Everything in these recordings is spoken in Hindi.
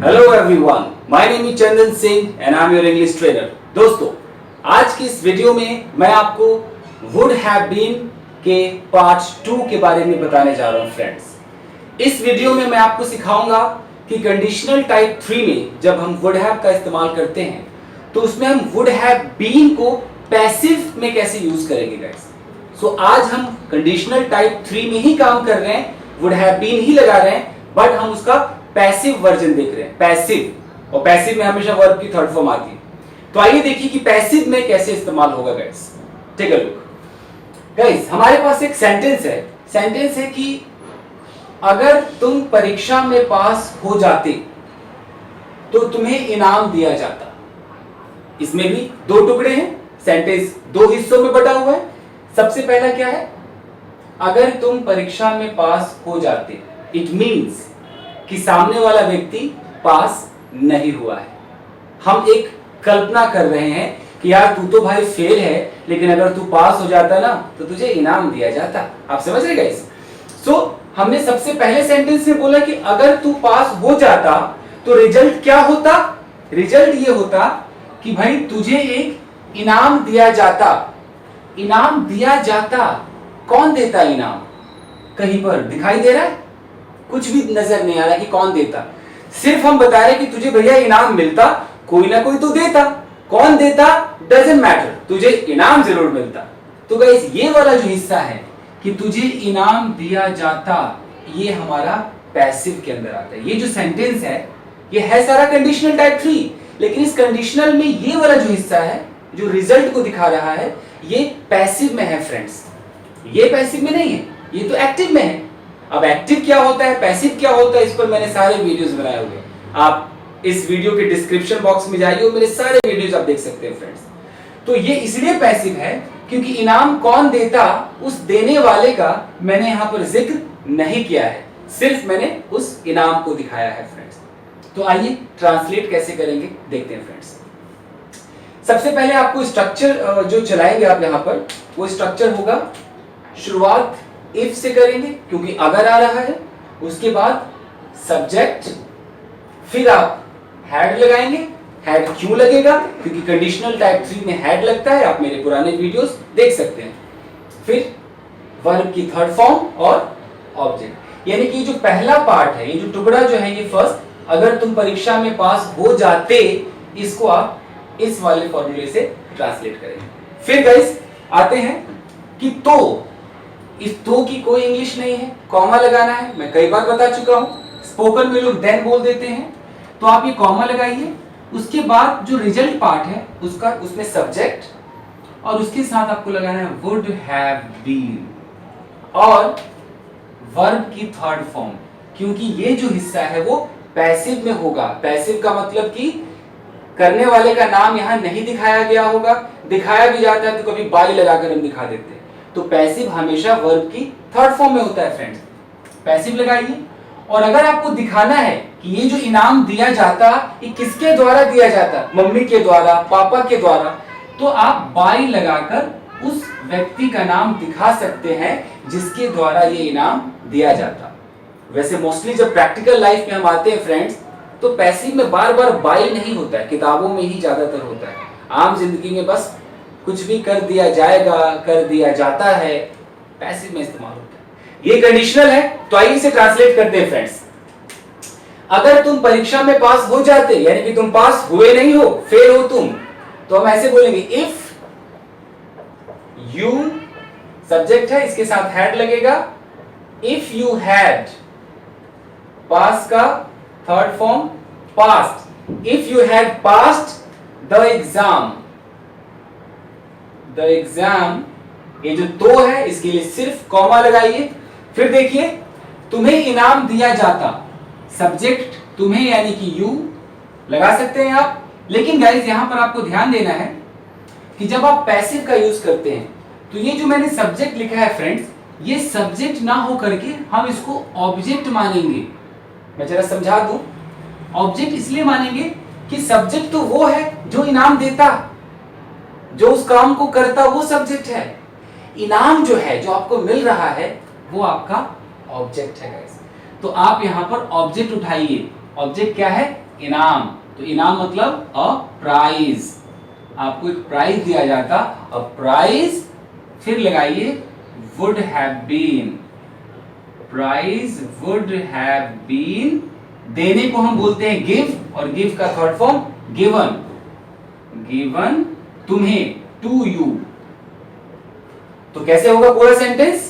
Hello everyone, my name is Chandan Singh and I am your English trainer. दोस्तों, आज की इस वीडियो में मैं आपको वुड हैव बीन के पार्ट 2 के बारे में बताने जा रहा हूं फ्रेंड्स। इस वीडियो में मैं आपको सिखाऊंगा कि कंडीशनल टाइप 3 में जब हम वुड हैव का इस्तेमाल करते हैं तो उसमें हम वुड हैव बीन को पैसिव में कैसे यूज करेंगे गाइस। सो आज हम कंडीशनल टाइप 3 में ही काम कर रहे हैं, वुड हैव बीन ही लगा रहे हैं, बट हम उसका पैसिव वर्जन देख रहे हैं। पैसिव, और पैसिव में हमेशा वर्ब की थर्ड फॉर्म आती है। तो आइए देखिए कि पैसिव में कैसे इस्तेमाल होगा guys. Take a look guys, हमारे पास एक सेंटेंस है कि अगर तुम परीक्षा में पास हो जाते तो तुम्हें इनाम दिया जाता। इसमें भी दो टुकड़े हैं, सेंटेंस दो हिस्सों में बटा हुआ है। सबसे पहला क्या है, अगर तुम परीक्षा में पास हो जाते, इट मीन्स कि सामने वाला व्यक्ति पास नहीं हुआ है। हम एक कल्पना कर रहे हैं कि यार तू तो भाई फेल है, लेकिन अगर तू पास हो जाता ना तो तुझे इनाम दिया जाता। आप समझ रहे गाइस। सो हमने सबसे पहले सेंटेंस में बोला कि अगर तू पास हो जाता तो रिजल्ट क्या होता। रिजल्ट ये होता कि भाई तुझे एक इनाम दिया जाता। इनाम दिया जाता, कौन देता इनाम? कहीं पर दिखाई दे रहा है? कुछ भी नजर नहीं आ रहा कि कौन देता। सिर्फ हम बता रहे कि तुझे भैया इनाम मिलता, कोई ना कोई तो देता। कौन देता डजंट मैटर, तुझे इनाम जरूर मिलता। तो गाइस, ये वाला जो हिस्सा है कि तुझे इनाम दिया जाता, ये हमारा पैसिव के अंदर आता है। ये जो सेंटेंस है ये है सारा कंडीशनल टाइप 3, लेकिन इस कंडीशनल में ये वाला जो हिस्सा है जो रिजल्ट को दिखा रहा है ये पैसिव में है फ्रेंड्स। ये पैसिव में नहीं है, ये तो एक्टिव में है। अब एक्टिव क्या होता है, पैसिव क्या होता है, इस पर मैंने सारे वीडियोस बनाए हुए हैं। आप इस वीडियो के डिस्क्रिप्शन बॉक्स में जाइए और मेरे सारे वीडियोस आप देख सकते हैं फ्रेंड्स। तो ये इसलिए पैसिव है क्योंकि इनाम कौन देता, उस देने वाले का मैंने यहां पर जिक्र नहीं किया है, सिर्फ मैंने उस इनाम को दिखाया है फ्रेंड्स। तो आइए ट्रांसलेट कैसे करेंगे देखते हैं फ्रेंड्स। सबसे पहले आपको स्ट्रक्चर जो चलाएंगे आप यहां पर, वो स्ट्रक्चर होगा, शुरुआत इफ से करेंगे क्योंकि अगर आ रहा है, उसके बाद सब्जेक्ट, फिर आप हैड लगाएंगे। हैड क्यों लगेगा? क्योंकि कंडीशनल टाइप 3 में हैड लगता है, आप मेरे पुराने वीडियोस देख सकते हैं। फिर वर्ब की थर्ड फॉर्म और ऑब्जेक्ट, यानी कि जो पहला पार्ट है, ये जो टुकड़ा जो है ये फर्स्ट, अगर तुम परीक्षा में पास हो जाते, इसको आप इस वाले फॉर्मूले से ट्रांसलेट करेंगे। फिर गाइस आते हैं कि तो, इस तो की कोई इंग्लिश नहीं है, कॉमा लगाना है। मैं कई बार बता चुका हूं, स्पोकन में लोग देन बोल देते हैं, तो आप ये कॉमा लगाइए। उसके बाद जो रिजल्ट पार्ट है उसमें सब्जेक्ट और उसके साथ आपको लगाना है वुड हैव बीन और वर्ब की थर्ड फॉर्म, क्योंकि ये जो हिस्सा है वो पैसिव में होगा। पैसिव का मतलब कि करने वाले का नाम यहां नहीं दिखाया गया होगा, दिखाया भी जाता है तो कभी बाई लगाकर हम दिखा देते हैं। तो पैसिव हमेशा वर्ब की थर्ड फॉर्म में होता है फ्रेंड्स। पैसिव लगाइए। और अगर आपको दिखाना है कि ये जो इनाम दिया जाता ये किसके द्वारा दिया जाता, मम्मी के द्वारा, पापा के द्वारा, तो आप बाई लगाकर उस व्यक्ति का नाम दिखा सकते हैं जिसके द्वारा ये इनाम दिया जाता। वैसे मोस्टली जब प्रैक्टिकल लाइफ में हम आते हैं फ्रेंड्स, तो पैसिव में बार बार बाई नहीं होता है, किताबों में ही ज्यादातर होता है। आम जिंदगी में बस कुछ भी कर दिया जाएगा, कर दिया जाता है, पैसिव में इस्तेमाल होता है। ये कंडीशनल है, तो आइए इसे ट्रांसलेट करते हैं फ्रेंड्स। अगर तुम परीक्षा में पास हो जाते, यानी कि तुम पास हुए नहीं हो, फेल हो तुम, तो हम ऐसे बोलेंगे इफ यू, सब्जेक्ट है, इसके साथ हैड लगेगा। इफ यू हैड, पास का third form past, if you had passed the exam, the exam, ये जो तो है इसके लिए सिर्फ कॉमा लगाइए। फिर देखिए, तुम्हें इनाम दिया जाता, सब्जेक्ट तुम्हें यानी कि यू लगा सकते हैं आप। लेकिन गाइस यहां पर आपको ध्यान देना है कि जब आप पैसिव का यूज करते हैं तो ये जो मैंने सब्जेक्ट लिखा है फ्रेंड्स, ये सब्जेक्ट ना हो करके हम इसको ऑब्जेक्ट मानेंगे। मैं जरा समझा दूं, ऑब्जेक्ट इसलिए मानेंगे कि सब्जेक्ट तो वो है जो इनाम देता, जो उस काम को करता, वो सब्जेक्ट है। इनाम जो है, जो आपको मिल रहा है, वो आपका ऑब्जेक्ट है गाइस। तो आप यहां पर ऑब्जेक्ट उठाइए। ऑब्जेक्ट क्या है? इनाम, तो इनाम मतलब अ प्राइज, आपको एक प्राइज दिया जाता, अ प्राइज, फिर लगाइए would have been, prize would have been, देने को हम बोलते हैं गिव, और गिव का थर्ड फॉर्म गिवन, गिवन तुम्हें, टू यू। तो कैसे होगा पूरा sentence?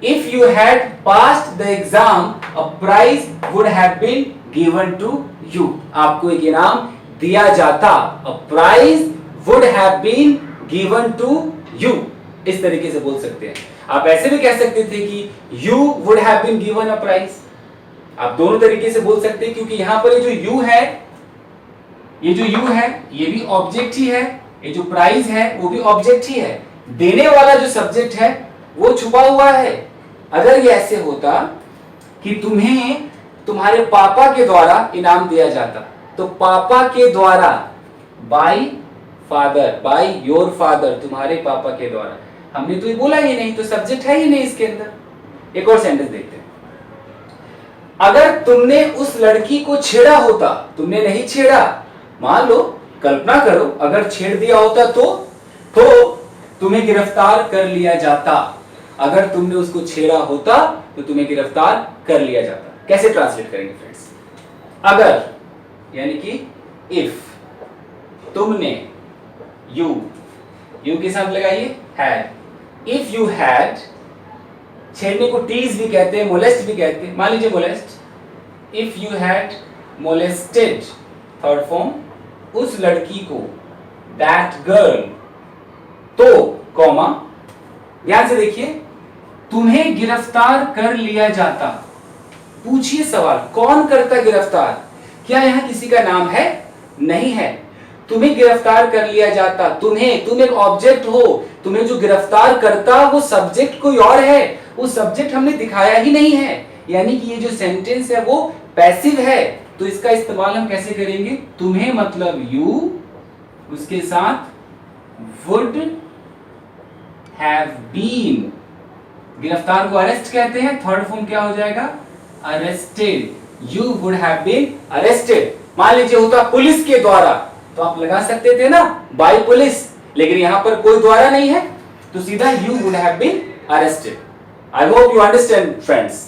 If you had passed the exam a prize would have been given to you, आपको एक इनाम दिया जाता, a prize would have been given to you, इस तरीके से बोल सकते हैं। आप ऐसे भी कह सकते थे कि you would have been given a prize, आप दोनों तरीके से बोल सकते हैं, क्योंकि यहां पर ये जो यू है, ये जो यू है ये भी ऑब्जेक्ट ही है, ये जो प्राइज है वो भी ऑब्जेक्ट ही है, देने वाला जो सब्जेक्ट है वो छुपा हुआ है। अगर ये ऐसे होता कि तुम्हें तुम्हारे पापा के द्वारा इनाम दिया जाता, तो पापा के द्वारा, bye father, by your father, तुम्हारे पापा के द्वारा, हमने तो ये बोला ही नहीं, तो सब्जेक्ट है ही नहीं इसके अंदर। एक और सेंटेंस देखते हैं, अगर तुमने उस लड़की को छेड़ा होता, तुमने नहीं छेड़ा, मान लो, कल्पना करो अगर छेड़ दिया होता तो तुम्हें गिरफ्तार कर लिया जाता, अगर तुमने उसको छेड़ा होता तो तुम्हें गिरफ्तार कर लिया जाता। कैसे ट्रांसलेट करेंगे फ्रेंड्स? अगर यानी कि इफ, तुमने, यू के साथ लगाइए हैड, इफ यू हैड, छेड़ने को टीज भी कहते हैं, मोलेस्ट भी कहते हैं, मान लीजिए molest, if you had molested, third form, उस लड़की को, दैट गर्ल, तो कॉमा, ध्यान से देखिए, तुम्हें गिरफ्तार कर लिया जाता। पूछिए सवाल, कौन करता गिरफ्तार? क्या यहां किसी का नाम है? नहीं है। तुम्हें गिरफ्तार कर लिया जाता, तुम एक ऑब्जेक्ट हो, तुम्हें जो गिरफ्तार करता वो सब्जेक्ट कोई और है, वो सब्जेक्ट हमने दिखाया ही नहीं है, यानी कि ये जो सेंटेंस है वो पैसिव है। तो इसका इस्तेमाल हम कैसे करेंगे? तुम्हें मतलब यू, उसके साथ वुड हैव बीन, गिरफ्तार को अरेस्ट कहते हैं, थर्ड फॉर्म क्या हो जाएगा? Arrested, you would have been arrested. मान लीजिए होता पुलिस के द्वारा, तो आप लगा सकते थे ना बाय पुलिस, लेकिन यहां पर कोई द्वारा नहीं है, तो सीधा you would have been arrested. I hope you understand friends.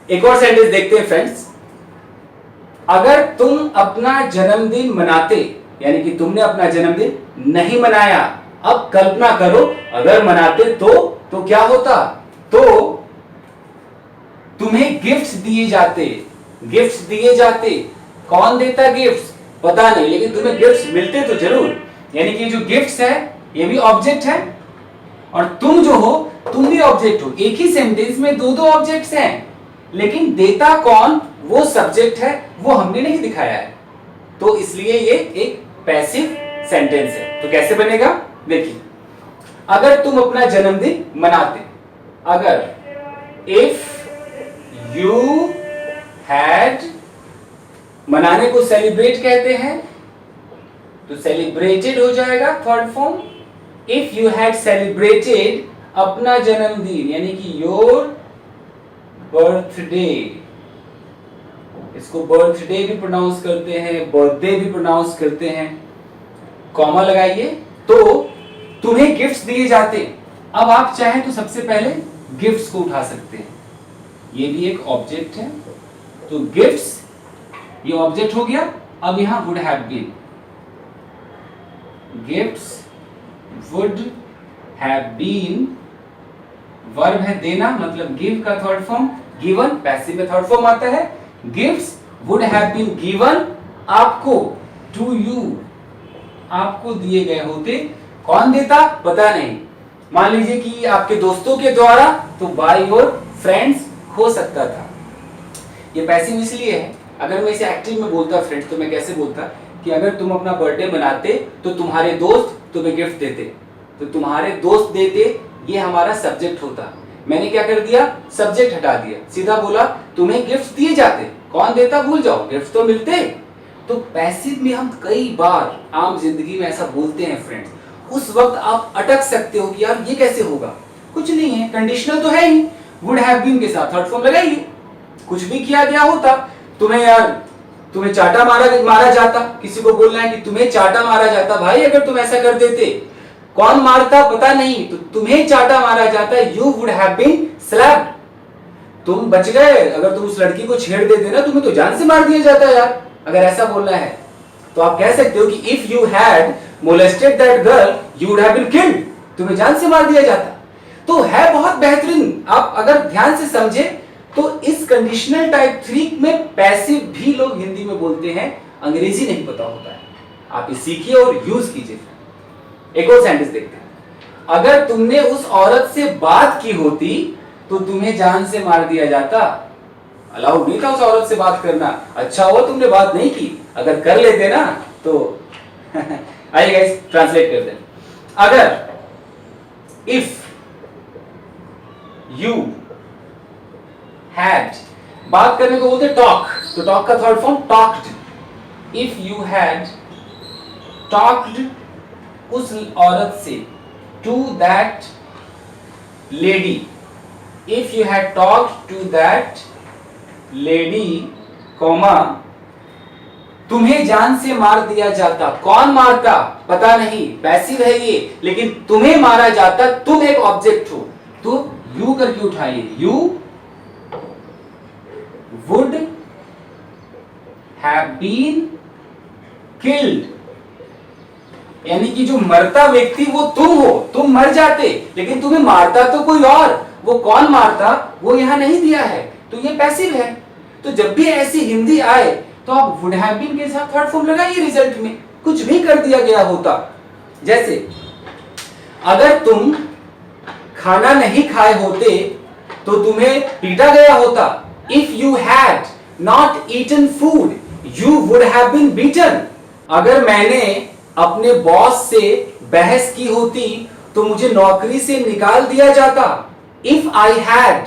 एक और सेंटेंस देखते हैं फ्रेंड्स, अगर तुम अपना जन्मदिन मनाते, यानी कि तुमने अपना जन्मदिन नहीं मनाया, अब कल्पना करो अगर मनाते तो क्या होता? तो तुम्हें गिफ्ट्स दिए जाते, गिफ्ट्स दिए जाते, कौन देता गिफ्ट्स पता नहीं, लेकिन तुम्हें गिफ्ट्स मिलते तो जरूर, यानी कि जो गिफ्ट्स है ये भी ऑब्जेक्ट है, और तुम जो हो तुम भी ऑब्जेक्ट हो। एक ही सेंटेंस में दो दो ऑब्जेक्ट्स हैं, लेकिन देता कौन वो सब्जेक्ट है, वो हमने नहीं दिखाया है, तो इसलिए ये एक पैसिव सेंटेंस है। तो कैसे बनेगा देखिए, अगर तुम अपना जन्मदिन मनाते, अगर इफ यू हैड, मनाने को सेलिब्रेट कहते हैं, तो सेलिब्रेटेड हो जाएगा third form. If you had celebrated अपना जन्मदिन, यानी कि योर बर्थडे, इसको बर्थडे भी प्रोनाउंस करते हैं, बर्थडे भी प्रोनाउंस करते हैं, कॉमा लगाइए, तो तुम्हें गिफ्ट्स दिए जाते। अब आप चाहें तो सबसे पहले गिफ्ट्स को उठा सकते हैं, ये भी एक ऑब्जेक्ट है, तो गिफ्ट्स ये ऑब्जेक्ट हो गया। अब यहां would have been, gifts would have been, verb है देना, मतलब गिव का थर्ड फॉर्म गिवन, पैसिव में थर्ड फॉर्म आता है, gifts would have been given आपको, टू यू, आपको दिए गए होते, कौन देता पता नहीं, मान लीजिए कि आपके दोस्तों के द्वारा, तो बाय योर फ्रेंड्स हो सकता था। ये पैसिव इसलिए है, अगर मैं इसे एक्टिव में बोलता फ्रेंड्स, तो मैं कैसे बोलता कि अगर तुम अपना बर्थडे मनाते तो तुम्हारे दोस्त तुम्हें गिफ्ट देते, तो तुम्हारे दोस्त देते ये हमारा सब्जेक्ट होता, मैंने क्या कर दिया, सब्जेक्ट हटा दिया, सीधा बोला तुम्हें गिफ्ट्स दिए जाते, कौन देता भूल जाओ, गिफ्ट्स तो मिलते। तो पैसिव में हम कई बार आम जिंदगी में ऐसा बोलते हैं फ्रेंड्स, उस वक्त आप अटक सकते हो कि यार ये कैसे होगा, कुछ नहीं है, कंडीशनल तो है ही, वुड हैव बीन के साथ थर्ड फॉर्म लगाइए, कुछ भी किया गया होता, तुम्हें यार तुम्हें चाटा मारा जाता, किसी को बोलना है कि तुम्हें चाटा मारा जाता, भाई अगर तुम ऐसा कर देते, कौन मारता पता नहीं, तो तुम्हें चाटा मारा जाता, you would have been slapped. तुम बच गए, अगर तुम उस लड़की को छेड़ देते ना, तुम्हें तो जान से मार दिया जाता यार। अगर ऐसा बोलना है तो आप कह सकते हो कि if you had molested that girl you would have been killed, तुम्हें जान से मार दिया जाता। तो है बहुत बेहतरीन। आप अगर ध्यान से समझे तो इस कंडीशनल टाइप 3 में पैसिव भी लोग हिंदी में बोलते हैं, अंग्रेजी नहीं पता होता है। आप इसे सीखिए और यूज कीजिए। एक और सेंटेंस देखते हैं। अगर तुमने उस औरत से बात की होती तो तुम्हें जान से मार दिया जाता। अलाउड नहीं था उस औरत से बात करना। अच्छा हुआ तुमने बात नहीं की, अगर कर लेते ना तो आइए गाइस ट्रांसलेट करते हैं। अगर इफ यू हैड, बात करने को बोलते टॉक, तो टॉक का third form talked. If you had talked उस औरत से, to that lady, if you had talked to that lady, comma, तुम्हें जान से मार दिया जाता। कौन मारता पता नहीं, पैसिव है ये, लेकिन तुम्हें मारा जाता, तुम एक ऑब्जेक्ट हो, तो यू करके उठाइए, you would have been killed. यानी कि जो मरता व्यक्ति वो तुम हो, तुम मर जाते, लेकिन तुम्हें मारता तो कोई और, वो कौन मारता वो यहां नहीं दिया है, तो ये पैसिव है। तो जब भी ऐसी हिंदी आए तो आप वुड हैव बीन के साथ थर्ड फॉर्म लगाइए रिजल्ट में, कुछ भी कर दिया गया होता। जैसे अगर तुम खाना नहीं खाए होते तो तुम्हें पीटा गया होता। If you had not eaten food you would have been beaten. अगर मैंने अपने बॉस से बहस की होती तो मुझे नौकरी से निकाल दिया जाता। If I had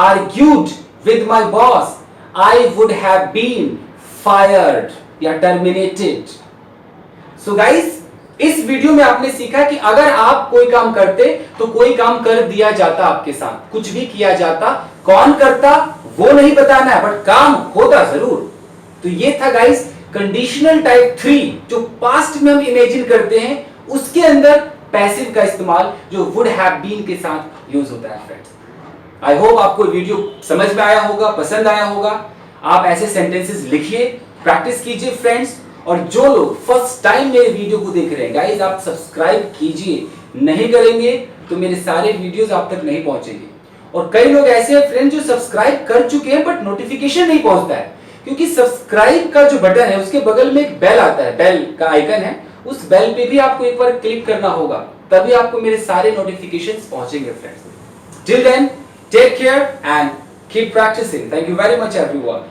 argued with my boss I would have been fired या टर्मिनेटेड। सो गाइस, इस वीडियो में आपने सीखा कि अगर आप कोई काम करते तो कोई काम कर दिया जाता, आपके साथ कुछ भी किया जाता, कौन करता वो नहीं बताना है, बट काम होता जरूर। तो ये था गाइस कंडीशनल टाइप 3, जो पास्ट में हम इमेजिन करते हैं, उसके अंदर पैसिव का इस्तेमाल जो वुड हैव बीन के साथ यूज होता है फ्रेंड्स। आई होप आपको वीडियो समझ में आया होगा, पसंद आया होगा। आप ऐसे सेंटेंसेस लिखिए, प्रैक्टिस कीजिए फ्रेंड्स। और जो लोग फर्स्ट टाइम मेरे वीडियो को देख रहे हैं गाइस, आप सब्सक्राइब कीजिए, नहीं करेंगे तो मेरे सारे वीडियोस आप तक नहीं पहुंचेंगे। और कई लोग ऐसे हैं फ्रेंड्स जो सब्सक्राइब कर चुके हैं बट नोटिफिकेशन नहीं पहुंचता है, क्योंकि सब्सक्राइब का जो बटन है उसके बगल में एक बेल आता है, बेल का आइकन है, उस बेल पे भी आपको एक बार क्लिक करना होगा, तभी आपको मेरे सारे नोटिफिकेशंस पहुंचेंगे friends. Till then take care and keep practising. Thank you very much everyone.